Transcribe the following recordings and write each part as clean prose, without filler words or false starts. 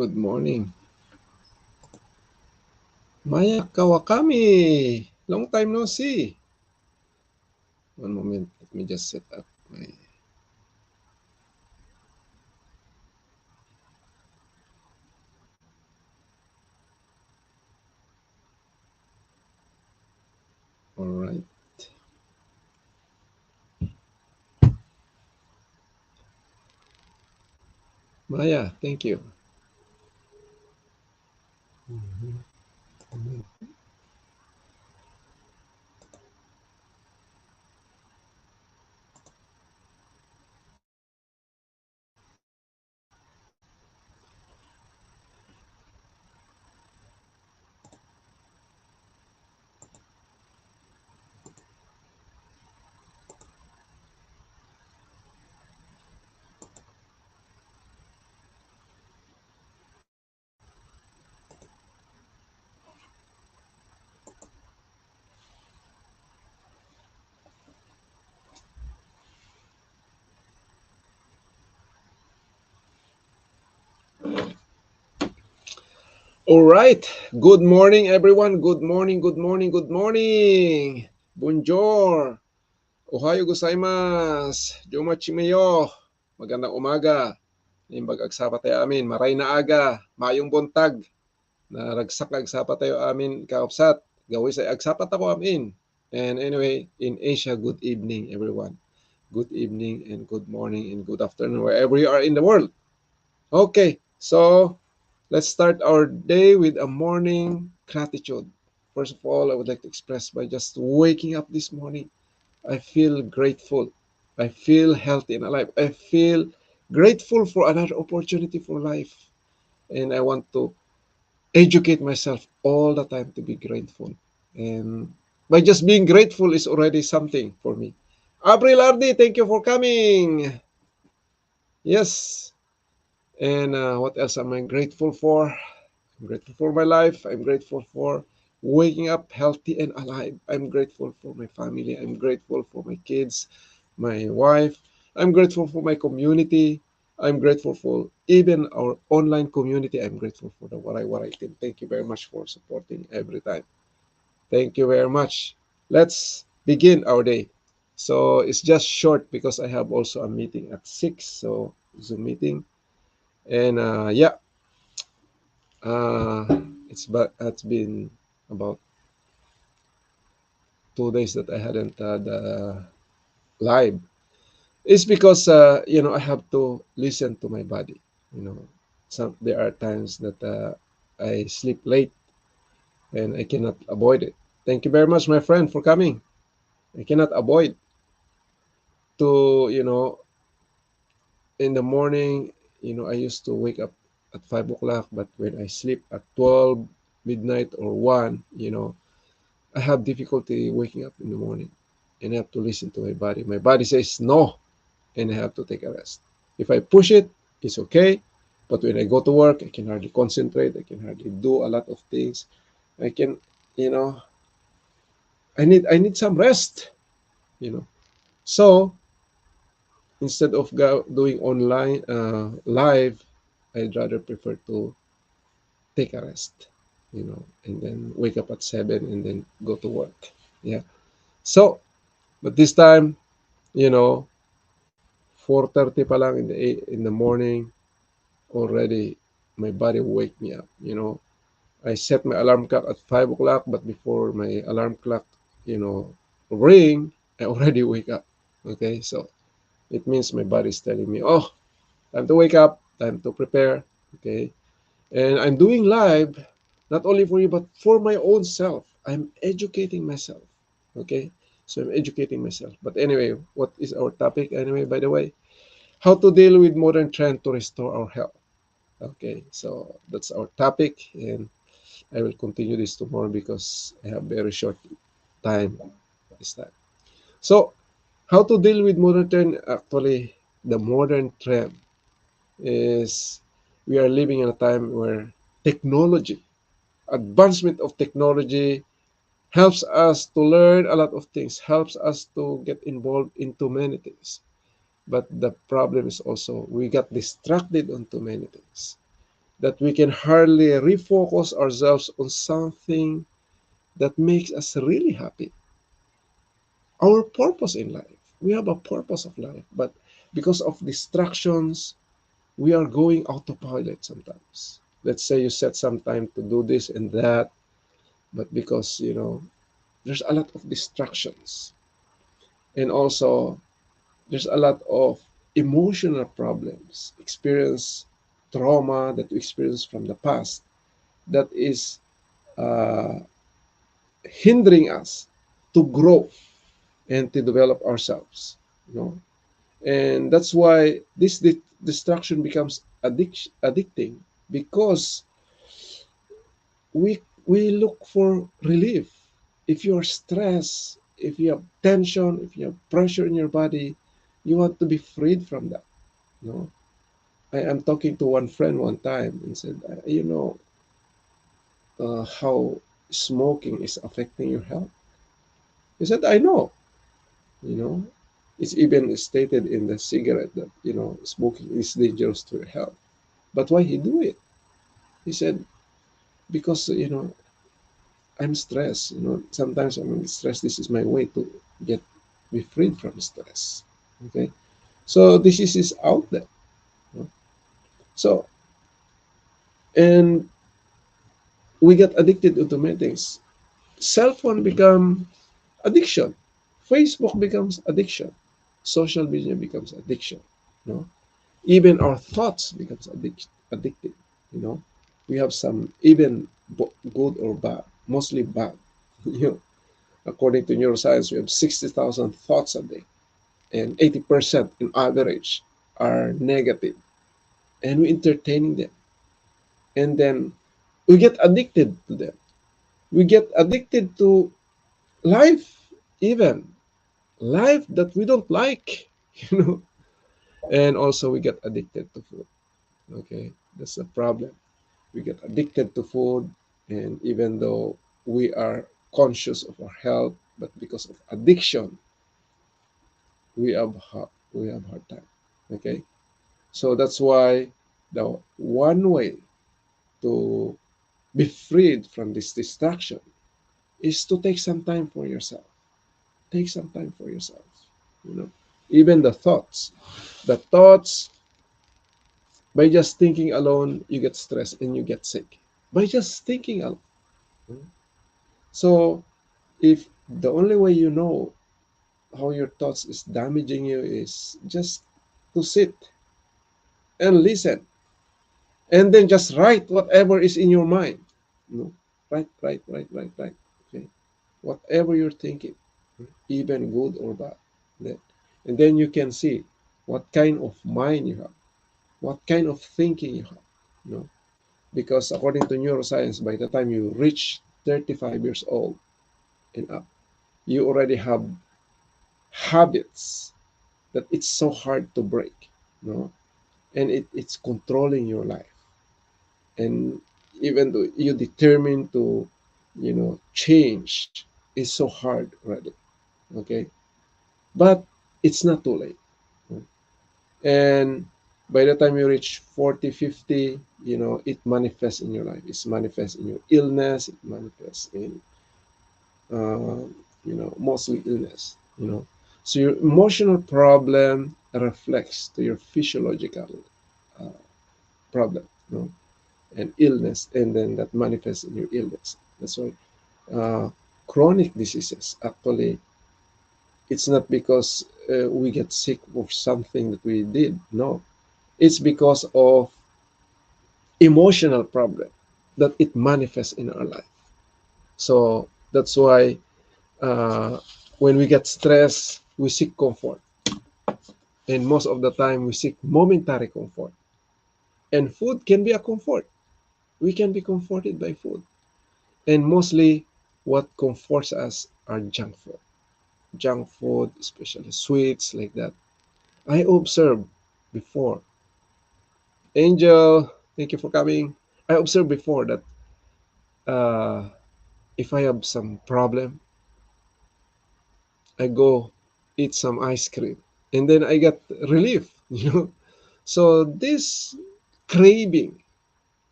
Good morning. Maya Kawakami. Long time no see. One moment. Let me just set up my... All right. Maya, thank you. All right. Good morning, everyone. Good morning, good morning, good morning. Bonjour. Ohayo gozaimasu. Juma chimayo. Magandang umaga. Imbag agsapa tayo amin. Maray na aga. Mayong buntag. Naragsak agsapa tayo amin kaupsat. Gawin sa agsapat ako amin. And anyway, in Asia, good evening, everyone. Good evening and good morning and good afternoon, wherever you are in the world. Okay, so let's start our day with a morning gratitude. First of all, I would like to express by just waking up this morning, I feel grateful. I feel healthy and alive. I feel grateful for another opportunity for life. And I want to educate myself all the time to be grateful. And by just being grateful is already something for me. April Ardi, thank you for coming. Yes. And what else am I grateful for? I'm grateful for my life. I'm grateful for waking up healthy and alive. I'm grateful for my family. I'm grateful for my kids, my wife. I'm grateful for my community. I'm grateful for even our online community. I'm grateful for the Waray team. Thank you very much for supporting every time. Thank you very much. Let's begin our day. So it's just short because I have also a meeting at 6. So Zoom meeting. And yeah, uh, it's been about 2 days that I hadn't had live. It's because I have to listen to my body. You know, there are times that I sleep late and I cannot avoid it. Thank you very much, my friend, for coming. I cannot avoid to in the morning. I used to wake up at 5 o'clock, but when I sleep at 12 midnight or 1, I have difficulty waking up in the morning and I have to listen to my body. My body says no, and I have to take a rest. If I push it, it's okay. But when I go to work, I can hardly concentrate. I can hardly do a lot of things. I can, you know, I need some rest, you know. So instead of doing online live, I'd rather prefer to take a rest, and then wake up at 7 and then go to work. Yeah. So, but this time, you know, 4:30 pa lang in the morning, already my body wake me up. I set my alarm clock at 5 o'clock, but before my alarm clock, ring, I already wake up. Okay, so it means my body is telling me, oh, time to wake up, time to prepare. Okay, and I'm doing live not only for you but for my own self. I'm educating myself. Okay, so I'm educating myself. But anyway, what is our topic anyway? By the way, how to deal with modern trend to restore our health. Okay, so that's our topic, and I will continue this tomorrow because I have very short time this time. So, how to deal with modern trend? Actually, the modern trend is we are living in a time where technology, advancement of technology helps us to learn a lot of things, helps us to get involved into many things. But the problem is also we got distracted on too many things. that we can hardly refocus ourselves on something that makes us really happy. Our purpose in life. We have a purpose of life, but because of distractions, we are going autopilot sometimes. Let's say you set some time to do this and that, but because, there's a lot of distractions. And also, there's a lot of emotional problems, experience trauma that we experience from the past that is uh, hindering us to grow and to develop ourselves. You know, and that's why this distraction becomes addicting because we look for relief. If you're stressed, if you have tension, if you have pressure in your body, you want to be freed from that. You know, I am talking to one friend one time and said, how smoking is affecting your health. He said, I know. You know, it's even stated in the cigarette that smoking is dangerous to your health. But why he do it? He said, because I'm stressed. Sometimes I'm stressed. This is my way to get be freed from stress. Okay, so this is out there. you know. So and we get addicted to many things. Cell phone become addiction. Facebook becomes addiction. Social media becomes addiction. You know, even our thoughts becomes addicted. You know, we have some even good or bad, mostly bad. you know, According to neuroscience, we have 60,000 thoughts a day, and 80% in average are negative, and we entertaining them, and then we get addicted to them. We get addicted to life, even life that we don't like, you know, and also we get addicted to food. Okay, that's the problem. We get addicted to food, and even though we are conscious of our health, but because of addiction, we have hard time. Okay, so that's why the one way to be freed from this distraction is to take some time for yourself. Take some time for yourself. You know, even the thoughts, by just thinking alone, you get stressed and you get sick. By just thinking alone. So if the only way you know how your thoughts is damaging you is just to sit and listen, and then just write whatever is in your mind. Write. Okay, whatever you're thinking, even good or bad. And then you can see what kind of mind you have, what kind of thinking you have. You know, because according to neuroscience, by the time you reach 35 years old and up, you already have habits that it's so hard to break. You know, and it's controlling your life. And even though you determine to change, is so hard already. Okay, but it's not too late. And by the time you reach 40, 50, it manifests in your life. It manifests in your illness. It manifests in uh, mostly illness. So your emotional problem reflects to your physiological uh, problem. And illness, and then that manifests in your illness. That's why uh, chronic diseases actually, it's not because we get sick of something that we did. No, it's because of emotional problem that it manifests in our life. So that's why uh, when we get stressed, we seek comfort, and most of the time we seek momentary comfort. And food can be a comfort. We can be comforted by food. And mostly what comforts us are junk food. Junk food, especially sweets like that. I observed before. Angel, thank you for coming. I observed before that uh, if I have some problem, I go eat some ice cream, and then I get relief. So this craving,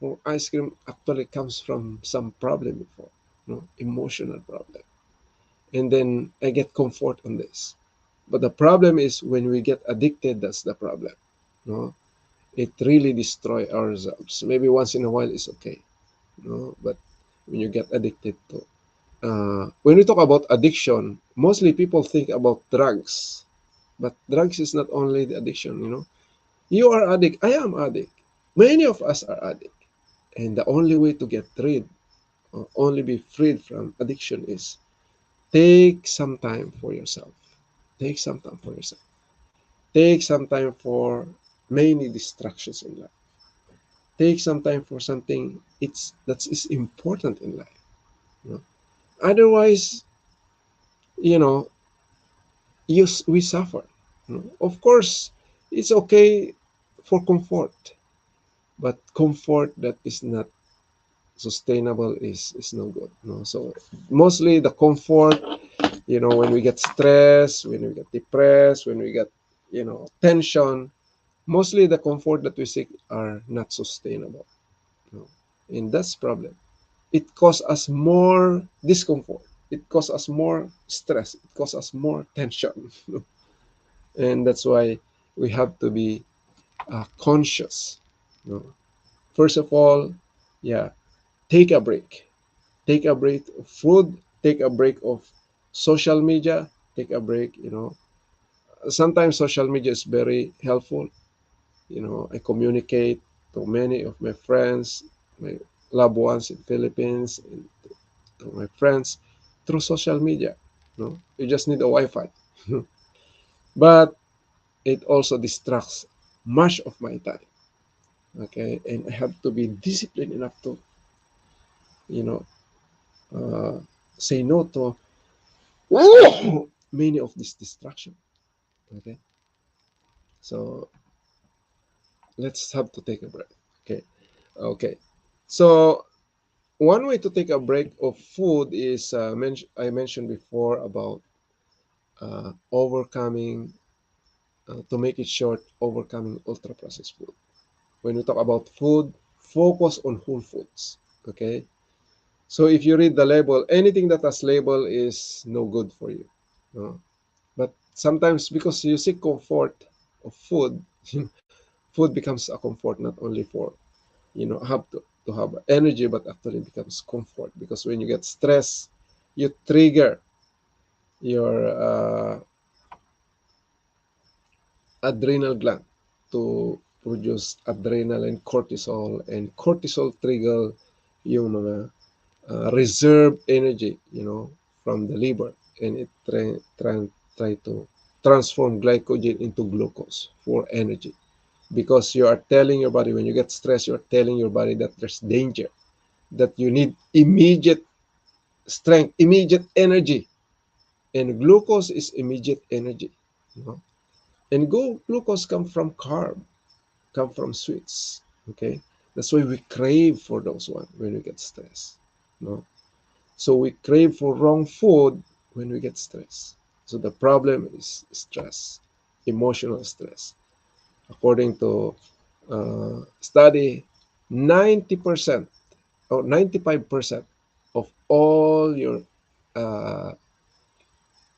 or ice cream actually comes from some problem before, emotional problem. And then I get comfort on this. But the problem is when we get addicted, that's the problem. No, it really destroy ourselves. Maybe once in a while is okay, but when you get addicted to, when we talk about addiction, mostly people think about drugs, but drugs is not only the addiction. You are addict. I am addict. Many of us are addict, and the only way to get rid or only be freed from addiction is take some time for yourself. Take some time for yourself. Take some time for many distractions in life. Take some time for something that is important in life. You know? Otherwise, you know, we suffer. Of course, it's okay for comfort, but comfort that is not sustainable is no good. So mostly the comfort, when we get stressed, when we get depressed, when we get tension, mostly the comfort that we seek are not sustainable. you know. And that's problem. It causes us more discomfort. It causes us more stress. It causes us more tension. And that's why we have to be conscious. First of all, yeah, take a break. Take a break of food. Take a break of social media. Take a break. Sometimes social media is very helpful. I communicate to many of my friends, my loved ones in Philippines, and to my friends through social media. You just need a Wi-Fi. But it also distracts much of my time. Okay, and I have to be disciplined enough to, you know, uh, say no to many of this distraction. Okay, so let's have to take a break. Okay. So one way to take a break of food is I mentioned before about overcoming, to make it short, overcoming ultra processed food. When we talk about food, focus on whole foods. Okay. So if you read the label, anything that has label is no good for you. No? But sometimes because you seek comfort of food, food becomes a comfort not only for have to have energy, but actually becomes comfort because when you get stressed, you trigger your adrenal gland to produce adrenaline, and cortisol trigger yung mga reserve energy, from the liver, and it try to transform glycogen into glucose for energy. Because you are telling your body, when you get stressed, you're telling your body that there's danger, that you need immediate strength, immediate energy. And glucose is immediate energy. And glucose come from carb, come from sweets. Okay, that's why we crave for those one when we get stressed. So we crave for wrong food when we get stressed. So the problem is stress, emotional stress. According to study, 90% or 95% of all your uh,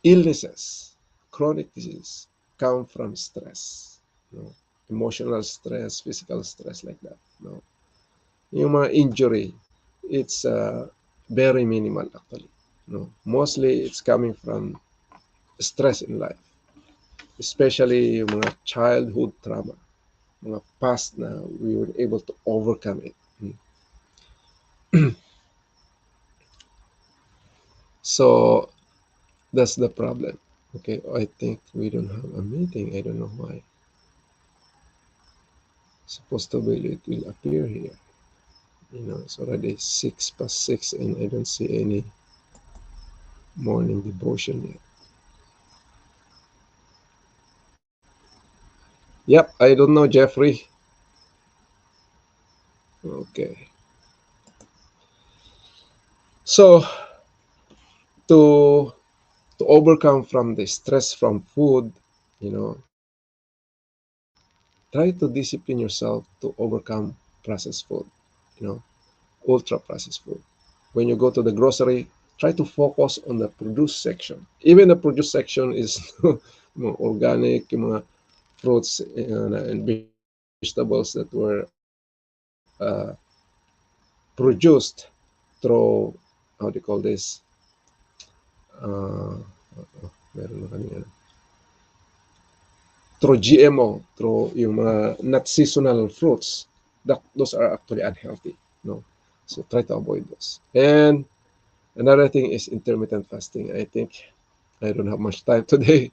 illnesses, chronic disease, come from stress. Emotional stress, physical stress, like that. Yung mga injury, it's very minimal actually. Mostly it's coming from stress in life, especially yung mga childhood trauma, mga past na we were able to overcome it. So that's the problem. Okay, I think we don't have a meeting. I don't know why. Supposed to be it will appear here. It's already 6 past 6, and I don't see any morning devotion yet. Yep, I don't know, Jeffrey. Okay. So to overcome from the stress from food, try to discipline yourself to overcome processed food. you know, ultra processed food. When you go to the grocery, try to focus on the produce section. Even the produce section is mga organic, yung mga fruits and vegetables that were produced through, how do you call this? Meron na kanina. Through GMO, through yung mga not seasonal fruits, those are actually unhealthy. No, so try to avoid those. And another thing is intermittent fasting. I think I don't have much time today.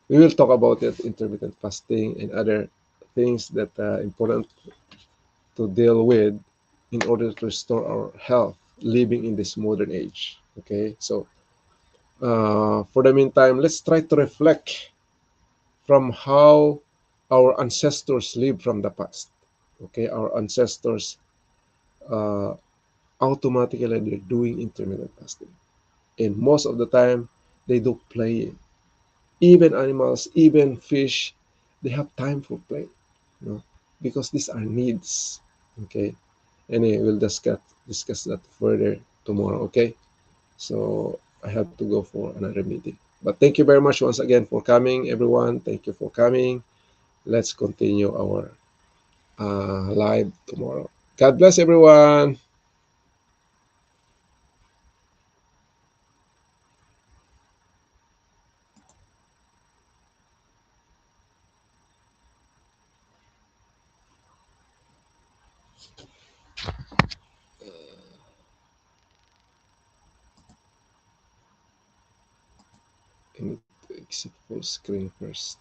We will talk about it, intermittent fasting and other things that are important to deal with in order to restore our health living in this modern age. Okay, so for the meantime, let's try to reflect from how our ancestors lived from the past. Okay, our ancestors uh, automatically they're doing intermittent fasting, and most of the time they do play. Even animals, even fish, they have time for play, you know, because these are needs. Okay. Anyway, we'll discuss that further tomorrow. Okay. So I have to go for another meeting. But thank you very much once again for coming, everyone. Thank you for coming. Let's continue our live tomorrow. God bless everyone. I need to exit full screen first.